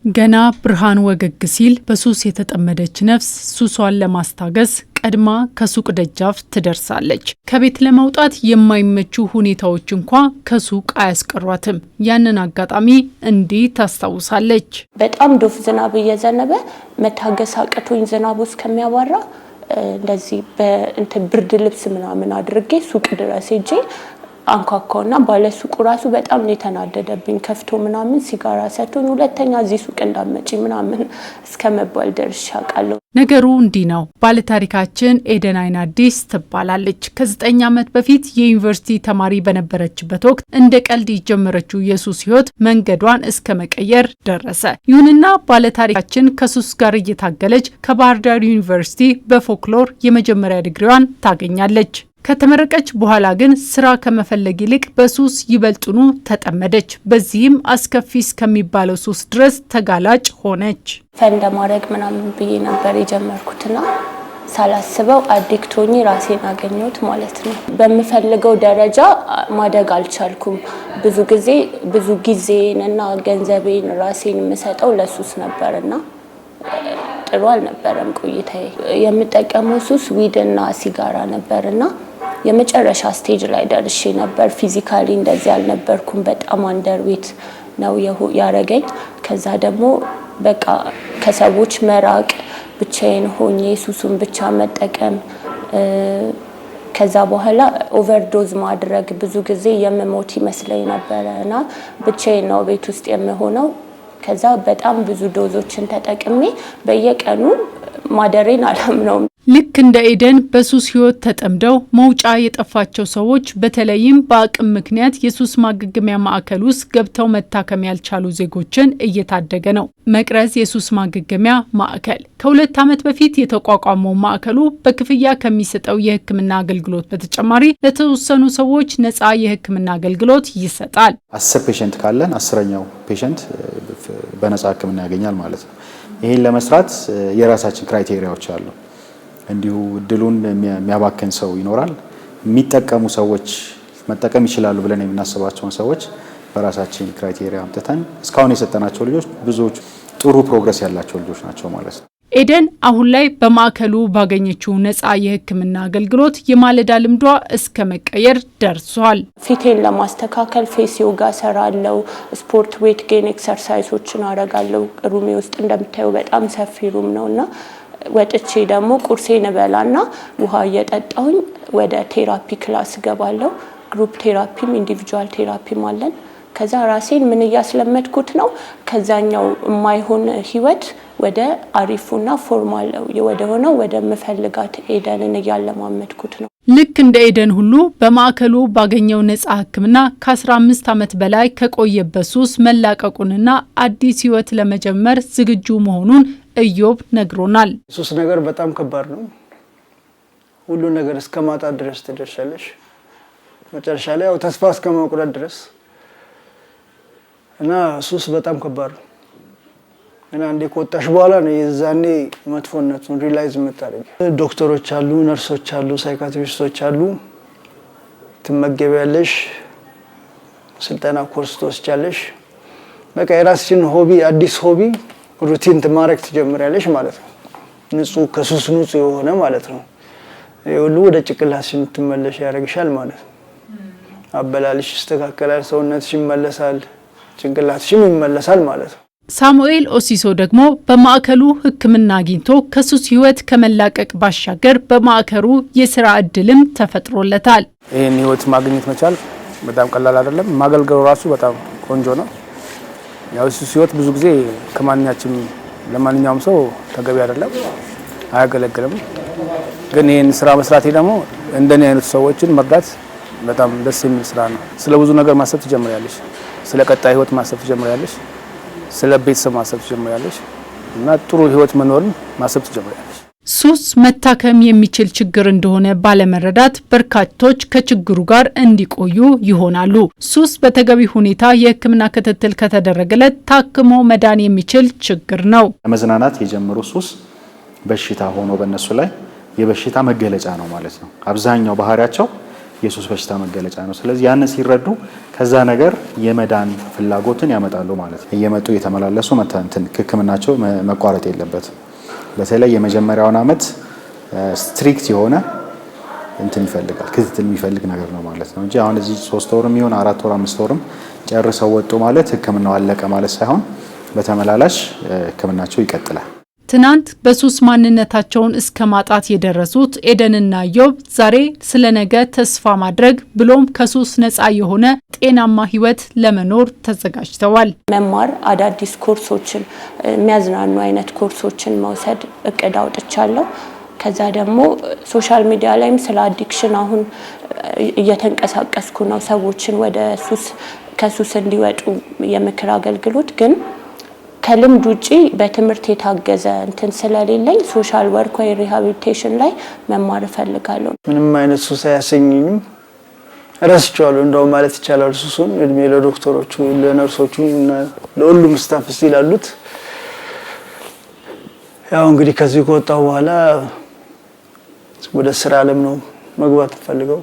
ገና ብርሃን ወገግ ሲል በሱስ የተጠመደች ነፍስ ሱሷን ለማስታገስ ቀድማ ከሱቅ ደጃፍ ትደርሳለች። ከቤት ለመውጣት የማይመቹ ሁኔታዎች እንኳ ከሱቅ አያስቀሯትም። ያንን አጋጣሚ እንዲህ ታስታውሳለች። በጣም ዶፍ ዝናብ እየዘነበ መታገስ አቅቶኝ ዝናቡ እስከሚያባራ እንደዚህ ብርድ ልብስ ምናምን አድርጌ ሱቅ ድረስ ሄጄ አንኳኳውና ባለሱቁ ራሱ በጣም የተናደደብኝ ከፍቶ ምናምን ሲጋራ ሰጥቶኝ ሁለተኛ እዚህ ሱቅ እንዳትመጪ ምናምን እስከመባል ደርሻለሁ። ነገሩ እንዲህ ነው። ባለታሪካችን ኤደን አይናዲስ ትባላለች። ከ9 ዓመት በፊት የዩኒቨርሲቲ ተማሪ በነበረችበት ወቅት እንደ ቀልድ የጀመረችው የሱስ ህይወት መንገዷን እስከ መቀየር ደረሰ። ይሁንና ባለታሪካችን ከሱስ ጋር እየታገለች ከባህር ዳር ዩኒቨርሲቲ በፎክሎር የመጀመሪያ ዲግሪዋን ታገኛለች። ከተመረቀች በኋላ ግን ስራ ከመፈለግ ይልቅ በሱስ ይበልጡኑ ተጠመደች። በዚህም አስከፊ እስከሚባለው ሱስ ድረስ ተጋላጭ ሆነች። ፈንደ ማድረግ ምናምን ብዬ ነበር የጀመርኩትና ሳላስበው አዲክት ሆኜ ራሴን አገኘሁት ማለት ነው። በምፈልገው ደረጃ ማደግ አልቻልኩም። ብዙ ጊዜንና ገንዘቤን ራሴን የምሰጠው ለሱስ ነበርና ጥሩ አልነበረም ቆይታዬ። የምጠቀመው ሱስ ዊድና ሲጋራ ነበርና የመጨረሻ ስቴጅ ላይ ደርሼ ነበር። ፊዚካሊ እንደዚህ አልነበርኩም። በጣም አንደርዌት ነው ያረገኝ። ከዛ ደግሞ በቃ ከሰዎች መራቅ፣ ብቻዬን ሆኜ ሱሱን ብቻ መጠቀም፣ ከዛ በኋላ ኦቨርዶዝ ማድረግ ብዙ ጊዜ የምሞት ይመስለኝ ነበርና ብቻዬን ነው ቤት ውስጥ የምሆነው። ከዛ በጣም ብዙ ዶዞችን ተጠቅሜ በየቀኑ ማደሬን አላምነውም። ልክ እንደ ኤደን በሱስ ህይወት ተጠምደው መውጫ የጠፋቸው ሰዎች በተለይም በአቅም ምክንያት የሱስ ማገገሚያ ማዕከል ውስጥ ገብተው መታከም ያልቻሉ ዜጎችን እየታደገ ነው። መቅረዝ የሱስ ማገገሚያ ማዕከል ከ2 ዓመት በፊት የተቋቋመው ማዕከሉ በክፍያ ከሚሰጠው የሕክምና አገልግሎት በተጨማሪ ለተወሰኑ ሰዎች ነፃ የሕክምና አገልግሎት ይሰጣል። 10 ፔሸንት ካለን 10ኛው ፔሸንት በነፃ ሕክምና ያገኛል ማለት ነው። ይህን ለመስራት የራሳችን ክራይቴሪያዎች አሉ። እንዲሁ እድሉን የሚያባከን ሰው ይኖራል። የሚጠቀሙ ሰዎች መጠቀም ይችላሉ ብለን የምናስባቸውን ሰዎች በራሳችን ክራይቴሪያ አምጥተን እስካሁን የሰጠናቸው ልጆች ብዙዎች ጥሩ ፕሮግረስ ያላቸው ልጆች ናቸው ማለት ነው። ኤደን አሁን ላይ በማዕከሉ ባገኘችው ነፃ የሕክምና አገልግሎት የማለዳ ልምዷ እስከ መቀየር ደርሷል። ፊቴን ለማስተካከል ፌስ ዮጋ ሰራለው፣ ስፖርት ዌት ጌን ኤክሰርሳይሶችን አረጋለው። ሩሜ ውስጥ እንደምታዩ በጣም ሰፊ ሩም ነውና ወጥቼ ደግሞ ቁርሴን እበላና ውሃ እየጠጣሁኝ ወደ ቴራፒ ክላስ ገባለው። ግሩፕ ቴራፒም ኢንዲቪጁዋል ቴራፒም አለን። ከዛ ራሴን ምን እያስለመድኩት ነው ከዛኛው የማይሆን ህይወት ወደ አሪፉና ፎርማል ወደ ሆነው ወደ መፈልጋት ኤደንን እያለማመድኩት ነው። ልክ እንደ ኤደን ሁሉ በማዕከሉ ባገኘው ነፃ ሕክምና ከ15 ዓመት በላይ ከቆየበት ሱስ መላቀቁንና አዲስ ህይወት ለመጀመር ዝግጁ መሆኑን እዮብ ነግሮናል። ሱስ ነገር በጣም ከባድ ነው። ሁሉ ነገር እስከማጣት ድረስ ትደርሻለሽ። መጨረሻ ላይ ያው ተስፋ እስከመቁረጥ ድረስ እና ሱስ በጣም ከባድ ነው። እና እንደ ቆጣሽ በኋላ ነው የዛኔ መጥፎነቱን ሪላይዝ የምታደርጊ። ዶክተሮች አሉ፣ ነርሶች አሉ፣ ሳይካትሪስቶች አሉ። ትመገቢያለሽ፣ ስልጠና ኮርስ ትወስጃለሽ። በቃ የራስሽን ሆቢ አዲስ ሆቢ ሩቲን ማድረግ ትጀምሪያለሽ ማለት ነው። ንጹህ ከሱስ ንጹህ የሆነ ማለት ነው። ሁሉ ወደ ጭቅላትሽ ትመለሽ ያደርግሻል ማለት ነው። አበላልሽ ይስተካከላል፣ ሰውነትሽ ይመለሳል፣ ጭንቅላትሽም ይመለሳል ማለት ነው። ሳሙኤል ኦሲሶ ደግሞ በማዕከሉ ሕክምና አግኝቶ ከሱስ ህይወት ከመላቀቅ ባሻገር በማዕከሉ የስራ እድልም ተፈጥሮለታል። ይሄን ህይወት ማግኘት መቻል በጣም ቀላል አይደለም። ማገልገሉ ራሱ በጣም ቆንጆ ነው። ያው ሱስ ህይወት ብዙ ጊዜ ለማንኛውም ሰው ተገቢ አይደለም፣ አያገለግልም። ግን ይሄን ስራ መስራቴ ደግሞ እንደኔ አይነት ሰዎችን መርዳት በጣም ደስ የሚል ስራ ነው። ስለ ብዙ ነገር ማሰብ ትጀምሪያለሽ። ስለ ቀጣይ ህይወት ማሰብ ትጀምሪያለሽ። ስለ ቤተሰብ ማሰብ ትጀምሪያለሽ እና ጥሩ ህይወት መኖርን ማሰብ ትጀምሪያለሽ። ሱስ መታከም የሚችል ችግር እንደሆነ ባለመረዳት በርካቶች ከችግሩ ጋር እንዲቆዩ ይሆናሉ። ሱስ በተገቢ ሁኔታ የሕክምና ክትትል ከተደረገለት ታክሞ መዳን የሚችል ችግር ነው። ለመዝናናት የጀመሩ ሱስ በሽታ ሆኖ በእነሱ ላይ የበሽታ መገለጫ ነው ማለት ነው። አብዛኛው ባህሪያቸው የሱስ በሽታ መገለጫ ነው። ስለዚህ ያን ሲረዱ ከዛ ነገር የመዳን ፍላጎትን ያመጣሉ ማለት ነው። እየመጡ የተመላለሱ መታንትን ህክምናቸው መቋረጥ የለበትም። በተለይ የመጀመሪያውን አመት ስትሪክት የሆነ እንትን ይፈልጋል፣ ክትትል የሚፈልግ ነገር ነው ማለት ነው እንጂ አሁን እዚህ 3 ወርም ይሁን 4 ወር 5 ወርም ጨርሰው ወጡ ማለት ህክምናው አለቀ ማለት ሳይሆን በተመላላሽ ህክምናቸው ይቀጥላል። ትናንት በሱስ ማንነታቸውን እስከ ማጣት የደረሱት ኤደንና ኢዮብ ዛሬ ስለ ነገ ተስፋ ማድረግ ብሎም ከሱስ ነፃ የሆነ ጤናማ ህይወት ለመኖር ተዘጋጅተዋል። መማር፣ አዳዲስ ኮርሶችን፣ የሚያዝናኑ አይነት ኮርሶችን መውሰድ እቅድ አውጥቻለሁ። ከዛ ደግሞ ሶሻል ሚዲያ ላይም ስለ አዲክሽን አሁን እየተንቀሳቀስኩ ነው። ሰዎችን ወደ ሱስ ከሱስ እንዲወጡ የምክር አገልግሎት ግን ከልምድ ውጪ በትምህርት የታገዘ እንትን ስለሌለኝ ሶሻል ወርክ ወይ ሪሃቢሊቴሽን ላይ መማር እፈልጋለሁ። ምንም አይነት ሱስ አያሰኘኝም፣ ረስቼዋለሁ እንደው ማለት ይቻላል። ሱሱን እድሜ ለዶክተሮቹ፣ ለነርሶቹ እና ለሁሉም ስታፍ ሲላሉት ያው እንግዲህ ከዚህ ከወጣሁ በኋላ ወደ ስራ ዓለም ነው መግባት ፈልገው